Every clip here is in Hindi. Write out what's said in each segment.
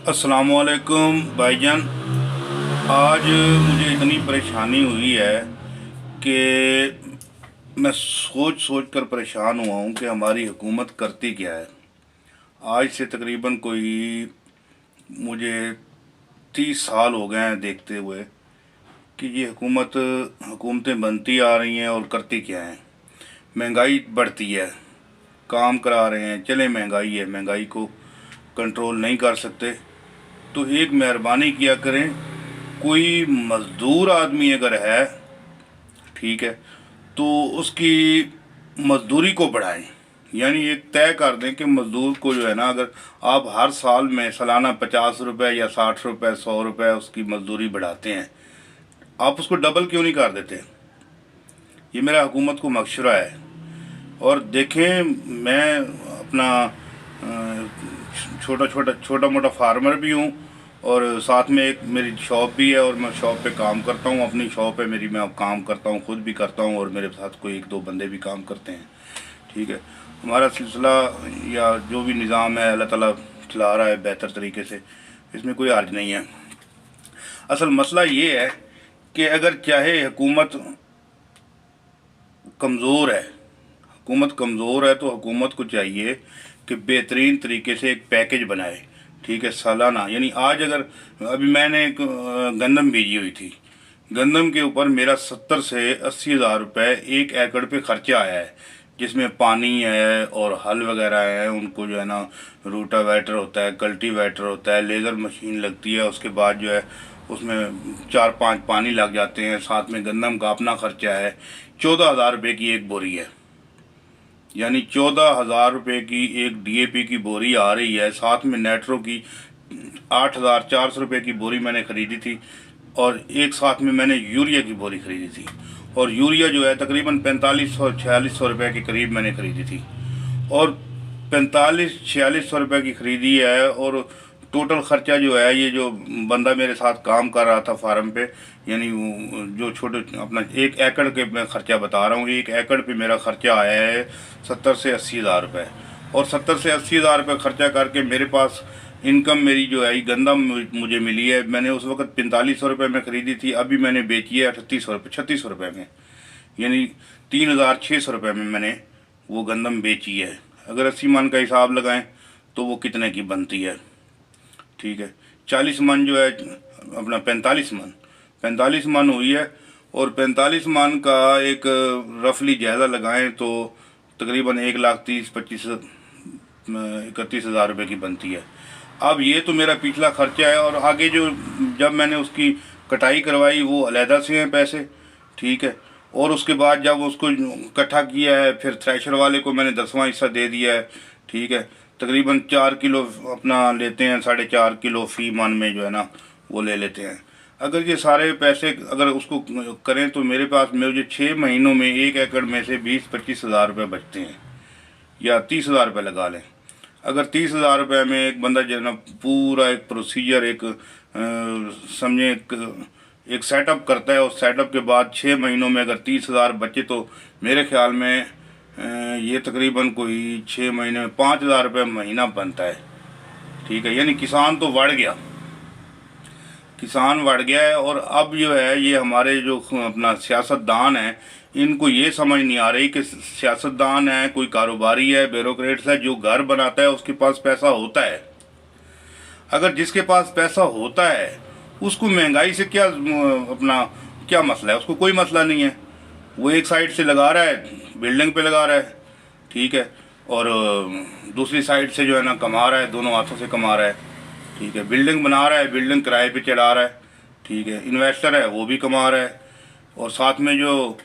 अस्सलामुअलैकुम भाईजान। आज मुझे इतनी परेशानी हुई है कि मैं सोच सोच कर परेशान हुआ हूँ कि हमारी हुकूमत करती क्या है। आज से तकरीबन कोई मुझे 30 साल हो गए हैं देखते हुए कि ये हुकूमतें बनती आ रही हैं और करती क्या हैं। महंगाई बढ़ती है, काम करा रहे हैं, चले महंगाई है, महंगाई को कंट्रोल नहीं कर सकते। तो एक मेहरबानी किया करें, कोई मज़दूर आदमी अगर है, ठीक है, तो उसकी मजदूरी को बढ़ाएं। यानी एक तय कर दें कि मज़दूर को जो है ना, अगर आप हर साल में सालाना 50 रुपये या 60 रुपये 100 रुपये उसकी मजदूरी बढ़ाते हैं, आप उसको डबल क्यों नहीं कर देते। ये मेरा हुकूमत को मशवरा है। और देखें, मैं अपना छोटा मोटा फार्मर भी हूँ और साथ में एक मेरी शॉप भी है और मैं शॉप पे काम करता हूँ। अपनी शॉप है मेरी, मैं अब काम करता हूँ, खुद भी करता हूँ और मेरे साथ कोई एक दो बंदे भी काम करते हैं। ठीक है, हमारा सिलसिला या जो भी निज़ाम है अल्लाह ताला चला रहा है बेहतर तरीके से, इसमें कोई हर्ज नहीं है। असल मसला ये है कि अगर चाहे हुकूमत कमज़ोर है तो हुकूमत को चाहिए कि बेहतरीन तरीके से एक पैकेज बनाए। ठीक है, सालाना, यानी आज अगर अभी मैंने एक गंदम भेजी हुई थी, गंदम के ऊपर मेरा 70 से 80 हज़ार रुपये 1 एकड़ पे खर्चा आया है, जिसमें पानी है और हल वगैरह है, उनको जो है ना रूटावेटर होता है, कल्टीवेटर होता है, लेज़र मशीन लगती है, उसके बाद जो है उसमें 4-5 पानी लग जाते हैं, साथ में गंदम का अपना खर्चा है। 14 हज़ार रुपये की एक बोरी है, यानी 14 हज़ार रुपये की एक डीएपी की बोरी आ रही है। साथ में नेट्रो की 8,400 रुपये की बोरी मैंने ख़रीदी थी और एक साथ में मैंने यूरिया की बोरी ख़रीदी थी। और यूरिया जो है तकरीबन 4500-4600 रुपये के करीब मैंने ख़रीदी थी और 4500-4600 रुपये की ख़रीदी है। और टोटल ख़र्चा जो है, ये जो बंदा मेरे साथ काम कर रहा था फार्म पे, यानी जो छोटे अपना 1 एकड़ के मैं ख़र्चा बता रहा हूँ, 1 एकड़ पे मेरा ख़र्चा आया है 70 से 80 हज़ार रुपये। और 70 से 80 हज़ार रुपये ख़र्चा करके मेरे पास इनकम मेरी जो है गंदम मुझे मिली है। मैंने उस वक़्त 4500 रुपये में ख़रीदी थी, अभी मैंने बेची है 3600 रुपये में, यानी 3600 रुपये में मैंने वो गंदम बेची है। अगर 80 मन का हिसाब लगाएं तो वो कितने की बनती है। ठीक है, 40 मन जो है अपना 45 मन हुई है। और 45 मन का एक रफली जायज़ा लगाएं तो तकरीबन 1,30,25,31,हज़ार रुपये की बनती है। अब ये तो मेरा पिछला खर्चा है और आगे जो जब मैंने उसकी कटाई करवाई वो अलहदा से हैं पैसे। ठीक है, और उसके बाद जब उसको इकट्ठा किया है फिर थ्रेशर वाले को मैंने 10वां हिस्सा दे दिया है। ठीक है, तकरीबन 4 किलो अपना लेते हैं, 4.5 किलो फ़ी मन में जो है ना वो ले लेते हैं। अगर ये सारे पैसे अगर उसको करें तो मेरे पास मुझे 6 महीनों में 1 एकड़ में से 20-25 हज़ार रुपये बचते हैं, या 30 हज़ार रुपये लगा लें। अगर 30 हज़ार रुपये में एक बंदा जो है ना पूरा एक प्रोसीजर एक समझे एक सेटअप करता है, उस सेटअप के बाद 6 महीनों में अगर 30 हज़ार बचे तो मेरे ख्याल में ये तकरीबन कोई 6 महीने में 5,000 रुपये महीना बनता है। ठीक है, यानी किसान तो बढ़ गया, किसान बढ़ गया है। और अब जो है ये हमारे जो अपना सियासतदान है, इनको ये समझ नहीं आ रही कि सियासतदान है कोई कारोबारी है, ब्यूरोक्रेट्स है, जो घर बनाता है उसके पास पैसा होता है। अगर जिसके पास पैसा होता है उसको महंगाई से क्या अपना क्या मसला है, उसको कोई मसला नहीं है। वो एक साइड से लगा रहा है, बिल्डिंग पे लगा रहा है, ठीक है, और दूसरी साइड से जो है ना कमा रहा है, दोनों हाथों से कमा रहा है। ठीक है, बिल्डिंग बना रहा है, बिल्डिंग किराए पे चढ़ा रहा है। ठीक है, इन्वेस्टर है वो भी कमा रहा है और साथ में जो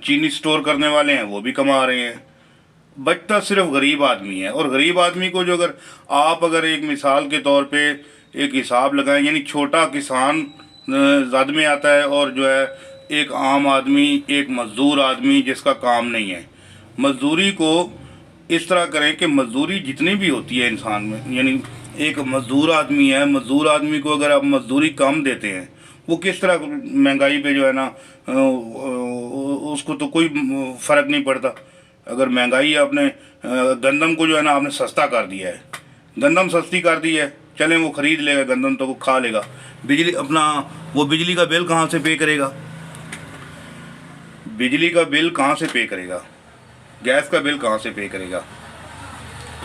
चीनी स्टोर करने वाले हैं वो भी कमा रहे हैं। बचता सिर्फ गरीब आदमी है। और गरीब आदमी को जो अगर एक मिसाल के तौर पे एक हिसाब लगाएं, यानी छोटा किसान ज़द में आता है और जो है एक आम आदमी, एक मज़दूर आदमी जिसका काम नहीं है, मज़दूरी को इस तरह करें कि मज़दूरी जितनी भी होती है इंसान में, यानी एक मज़दूर आदमी है, मज़दूर आदमी को अगर आप मज़दूरी कम देते हैं, वो किस तरह महंगाई पे जो है ना उसको तो कोई फ़र्क नहीं पड़ता। अगर महंगाई आपने गंदम को जो है ना आपने सस्ता कर दिया है, गंदम सस्ती कर दी है, चलें वो ख़रीद लेगा गंदम तो वो खा लेगा। बिजली अपना वो बिजली का बिल कहाँ से पे करेगा? बिजली का बिल कहाँ से पे करेगा? गैस का बिल कहाँ से पे करेगा?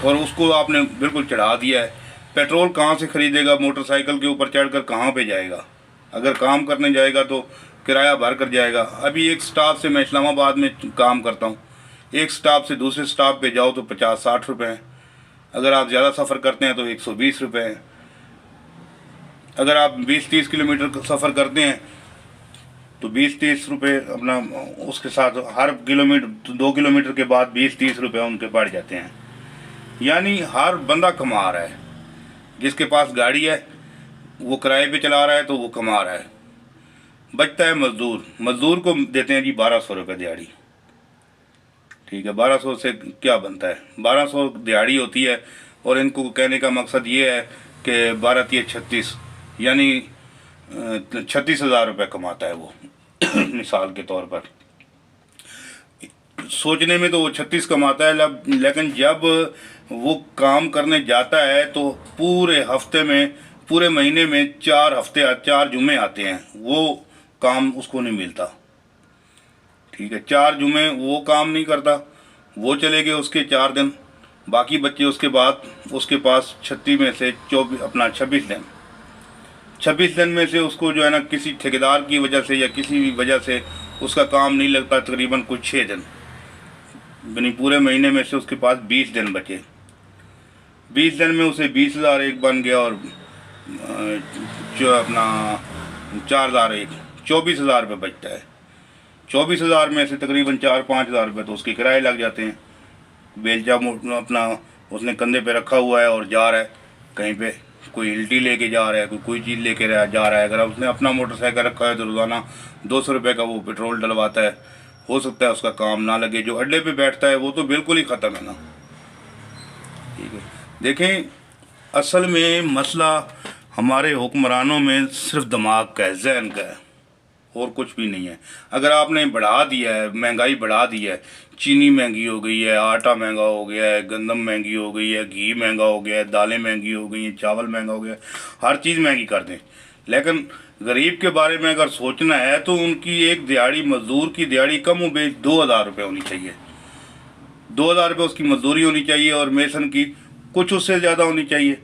और उसको आपने बिल्कुल चढ़ा दिया है। पेट्रोल कहाँ से ख़रीदेगा? मोटरसाइकिल के ऊपर चढ़कर कहाँ पे जाएगा? अगर काम करने जाएगा तो किराया भर कर जाएगा। अभी एक स्टाफ से, मैं इस्लामाबाद में काम करता हूँ, एक स्टाफ से दूसरे स्टाफ पे जाओ तो 50-60 रुपये हैं। अगर आप ज़्यादा सफ़र करते हैं तो 120 रुपये हैं। अगर आप 20-30 किलोमीटर का सफ़र करते हैं तो 20-30 रुपये अपना उसके साथ हर किलोमीटर 2 किलोमीटर के बाद 20-30 रुपये उनके बढ़ जाते हैं। यानी हर बंदा कमा रहा है। जिसके पास गाड़ी है वो किराए पे चला रहा है तो वो कमा रहा है। बचता है मज़दूर, मज़दूर को देते हैं जी 1200 रुपये दिहाड़ी। ठीक है, 1200 से क्या बनता है? 1200 दिहाड़ी होती है और इनको कहने का मकसद ये है कि 12×3 = 36, यानी 36,000 रुपये कमाता है वो मिसाल के तौर पर। सोचने में तो वो 36 कमाता है, लेकिन जब वो काम करने जाता है तो पूरे हफ्ते में, पूरे महीने में 4 जुमे आते हैं, वो काम उसको नहीं मिलता। ठीक है, 4 जुमे वो काम नहीं करता, वो चले गए उसके 4 दिन, बाकी बच्चे उसके बाद उसके पास 36 में से 26 दिन। 26 दिन में से उसको जो है ना किसी ठेकेदार की वजह से या किसी भी वजह से उसका काम नहीं लगता, तकरीबन कुछ 6 दिन, यानी पूरे महीने में से उसके पास 20 दिन बचे। 20 दिन में उसे 20,000 एक बन गया और जो अपना 4,001 24,000 रुपये बचता है। 24,000 में से तकरीबन 4-5,000 रुपये तो उसके किराए लग जाते हैं। बेलचा अपना उसने कंधे पे रखा हुआ है और जा रहा है कहीं पे, कोई इल्टी लेके जा रहा है, कोई चीज़ लेके जा रहा है। अगर उसने अपना मोटरसाइकिल रखा है तो रोज़ाना 200 रुपये का वो पेट्रोल डलवाता है। हो सकता है उसका काम ना लगे। जो अड्डे पे बैठता है वो तो बिल्कुल ही ख़त्म है ना। ठीक है, देखें असल में मसला हमारे हुक्मरानों में सिर्फ दिमाग का है, जहन का है, और कुछ भी नहीं है। अगर आपने बढ़ा दिया है, महंगाई बढ़ा दी है, चीनी महंगी हो गई है, आटा महंगा हो गया है, गंदम महंगी हो गई है, घी महंगा हो गया है, दालें महंगी हो गई हैं, चावल महंगा हो गया है, हर चीज़ महंगी कर दें, लेकिन गरीब के बारे में अगर सोचना है तो उनकी एक दिहाड़ी, मज़दूर की दिहाड़ी कम हो बेश 2,000 रुपये होनी चाहिए। 2,000 रुपये उसकी मजदूरी होनी चाहिए और मेसन की कुछ उससे ज़्यादा होनी चाहिए।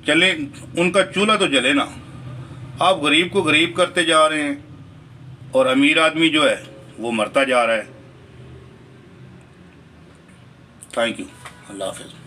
चले उनका चूल्हा तो जले ना। आप गरीब को गरीब करते जा रहे हैं और अमीर आदमी जो है वो मरता जा रहा है। थैंक यू, अल्लाह हाफ़िज़।